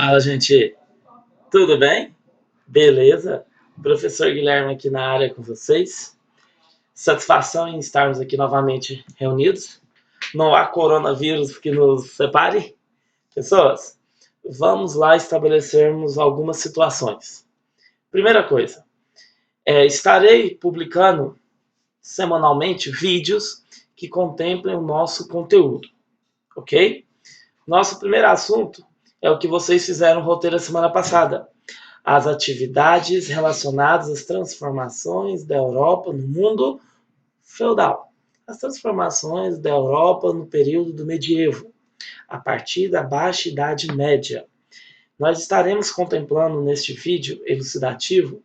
Fala, gente. Tudo bem? Beleza? Professor Guilherme aqui na área com vocês. Satisfação em estarmos aqui novamente reunidos. Não há coronavírus que nos separe. Pessoas, vamos lá estabelecermos algumas situações. Primeira coisa, estarei publicando semanalmente vídeos que contemplem o nosso conteúdo, ok? Nosso primeiro assunto é o que vocês fizeram no roteiro a semana passada. As atividades relacionadas às transformações da Europa no mundo feudal. As transformações da Europa no período do medievo, a partir da Baixa Idade Média. Nós estaremos contemplando neste vídeo elucidativo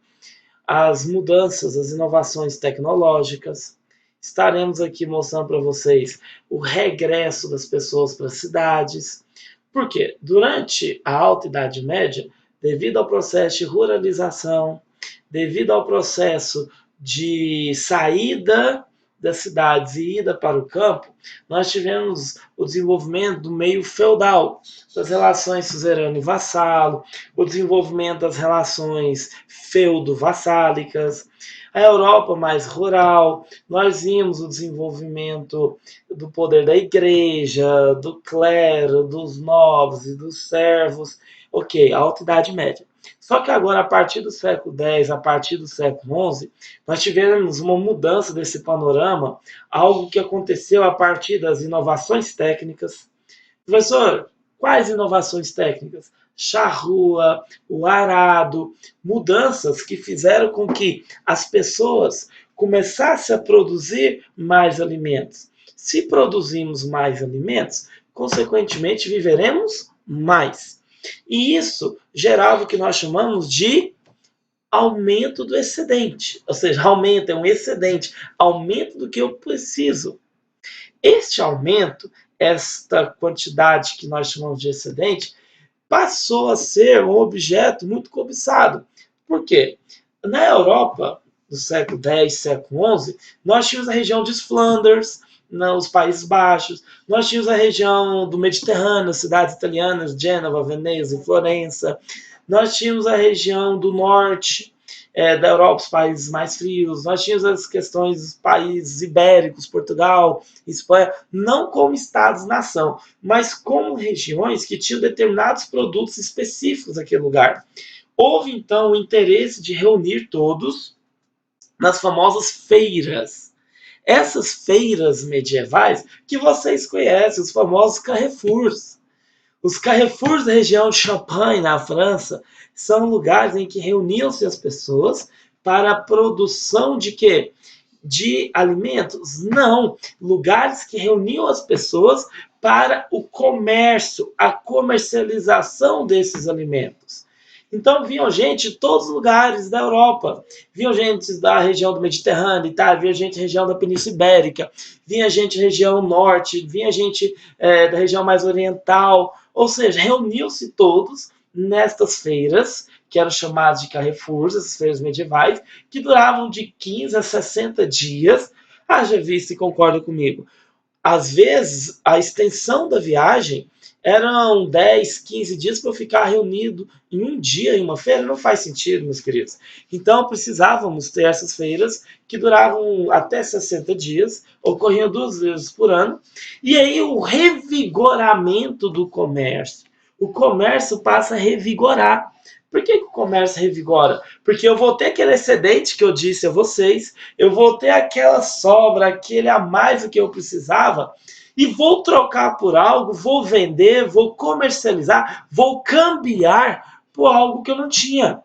as mudanças, as inovações tecnológicas. Estaremos aqui mostrando para vocês o regresso das pessoas para as cidades. Por quê? Durante a Alta Idade Média, devido ao processo de ruralização, devido ao processo de saída das cidades e ida para o campo, nós tivemos o desenvolvimento do meio feudal, das relações suzerano e vassalo, o desenvolvimento das relações feudo-vassálicas, a Europa mais rural, nós vimos o desenvolvimento do poder da igreja, do clero, dos nobres e dos servos, ok, a Alta Idade Média. Só que agora, a partir do século X, a partir do século XI, nós tivemos uma mudança desse panorama, algo que aconteceu a partir das inovações técnicas. Professor, quais inovações técnicas? Charrua, o arado, mudanças que fizeram com que as pessoas começassem a produzir mais alimentos. Se produzimos mais alimentos, consequentemente viveremos mais. E isso gerava o que nós chamamos de aumento do excedente. Ou seja, aumento é um excedente, aumento do que eu preciso. Este aumento, esta quantidade que nós chamamos de excedente, passou a ser um objeto muito cobiçado. Por quê? Na Europa do século X, século XI, nós tínhamos a região de Flanders, nos Países Baixos, nós tínhamos a região do Mediterrâneo, cidades italianas, Gênova, Veneza e Florença, nós tínhamos a região do norte da Europa, os países mais frios, nós tínhamos as questões dos países ibéricos, Portugal, Espanha, não como estados-nação, mas como regiões que tinham determinados produtos específicos naquele lugar. Houve, então, o interesse de reunir todos nas famosas feiras. Essas feiras medievais que vocês conhecem, os famosos Carrefours. Os Carrefours da região de Champagne, na França, são lugares em que reuniam-se as pessoas para a produção de quê? De alimentos? Não. Lugares que reuniam as pessoas para o comércio, a comercialização desses alimentos. Então vinham gente de todos os lugares da Europa, vinham gente da região do Mediterrâneo, Itália, vinha gente da região da Península Ibérica, vinha gente da região norte, vinha gente da região mais oriental, ou seja, reuniam-se todos nestas feiras, que eram chamadas de Carrefours, essas feiras medievais, que duravam de 15 a 60 dias. Haja visto e concorda comigo. Às vezes, a extensão da viagem eram 10, 15 dias para eu ficar reunido em um dia em uma feira. Não faz sentido, meus queridos. Então, precisávamos ter essas feiras que duravam até 60 dias, ocorriam 2 vezes por ano. E aí, o revigoramento do comércio. O comércio passa a revigorar. Por que o comércio revigora? Porque eu vou ter aquele excedente que eu disse a vocês, eu vou ter aquela sobra, aquele a mais do que eu precisava, e vou trocar por algo, vou vender, vou comercializar, vou cambiar por algo que eu não tinha.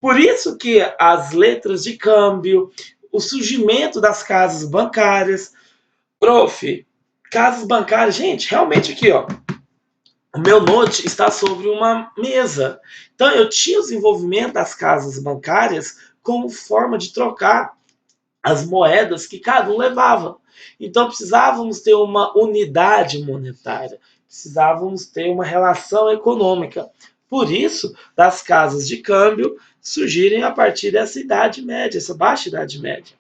Por isso que as letras de câmbio, o surgimento das casas bancárias, casas bancárias, gente, realmente aqui, ó, o meu note está sobre uma mesa. Então, eu tinha o desenvolvimento das casas bancárias como forma de trocar as moedas que cada um levava. Então, precisávamos ter uma unidade monetária, precisávamos ter uma relação econômica. Por isso, das casas de câmbio surgirem a partir dessa Idade Média, essa Baixa Idade Média.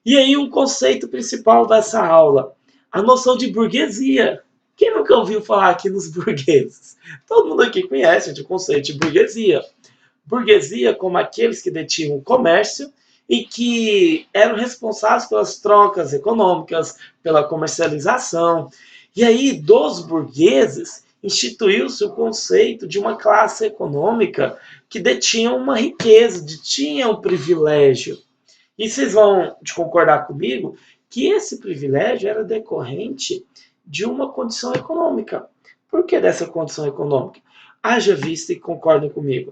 E aí, um conceito principal dessa aula, a noção de burguesia. Quem nunca ouviu falar aqui nos burgueses? Todo mundo aqui conhece o conceito de burguesia. Burguesia como aqueles que detinham o comércio e que eram responsáveis pelas trocas econômicas, pela comercialização. E aí, dos burgueses, instituiu-se o conceito de uma classe econômica que detinha uma riqueza, detinha um privilégio. E vocês vão concordar comigo que esse privilégio era decorrente de uma condição econômica. Por que dessa condição econômica? Haja vista e concordem comigo.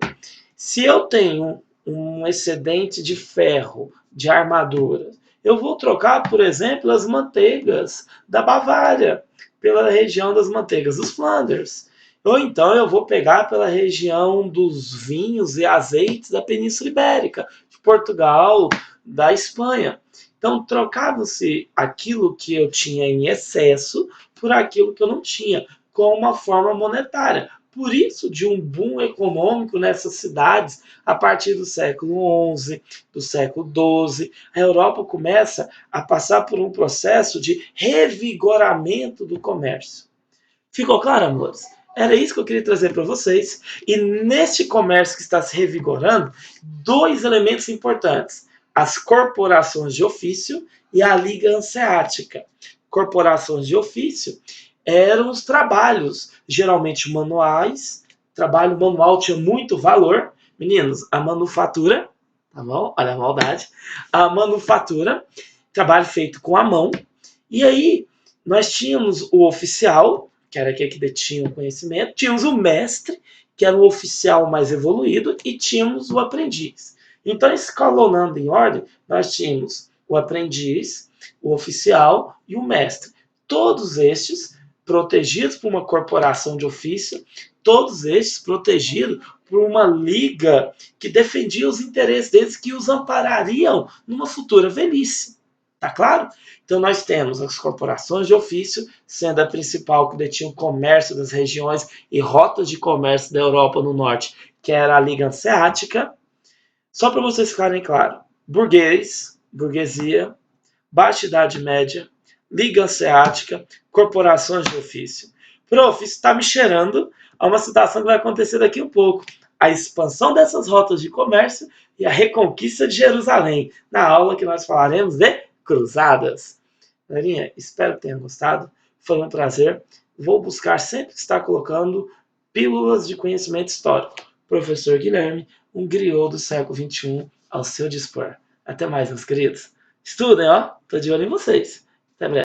Se eu tenho um excedente de ferro, de armadura, eu vou trocar, por exemplo, as manteigas da Bavária pela região das manteigas dos Flanders. Ou então eu vou pegar pela região dos vinhos e azeites da Península Ibérica, de Portugal, da Espanha. Então trocava-se aquilo que eu tinha em excesso por aquilo que eu não tinha, com uma forma monetária. Por isso, de um boom econômico nessas cidades, a partir do século XI, do século XII, a Europa começa a passar por um processo de revigoramento do comércio. Ficou claro, amores? Era isso que eu queria trazer para vocês. E neste comércio que está se revigorando, dois elementos importantes: as corporações de ofício e a Liga Hanseática. Corporações de ofício eram os trabalhos, geralmente manuais. Trabalho manual tinha muito valor. Meninos, a manufatura, tá bom? Olha a maldade. A manufatura, trabalho feito com a mão. E aí, nós tínhamos o oficial, que era aquele que detinha o conhecimento, tínhamos o mestre, que era o oficial mais evoluído, e tínhamos o aprendiz. Então, escalonando em ordem, nós tínhamos o aprendiz, o oficial e o mestre. Todos estes protegidos por uma corporação de ofício, todos estes protegidos por uma liga que defendia os interesses deles, que os amparariam numa futura velhice. Tá claro? Então nós temos as corporações de ofício, sendo a principal que detinha o comércio das regiões e rotas de comércio da Europa no norte, que era a Liga Hanseática. Só para vocês ficarem claros, burguês, burguesia, baixa idade média, Liga Hanseática, corporações de ofício. Prof, isso está me cheirando a uma situação que vai acontecer daqui um pouco. A expansão dessas rotas de comércio e a reconquista de Jerusalém, na aula que nós falaremos de cruzadas. Galerinha, espero que tenham gostado. Foi um prazer. Vou buscar sempre estar colocando pílulas de conhecimento histórico. Professor Guilherme, um griot do século XXI ao seu dispor. Até mais, meus queridos. Estudem, ó. Tô de olho em vocês. Até breve.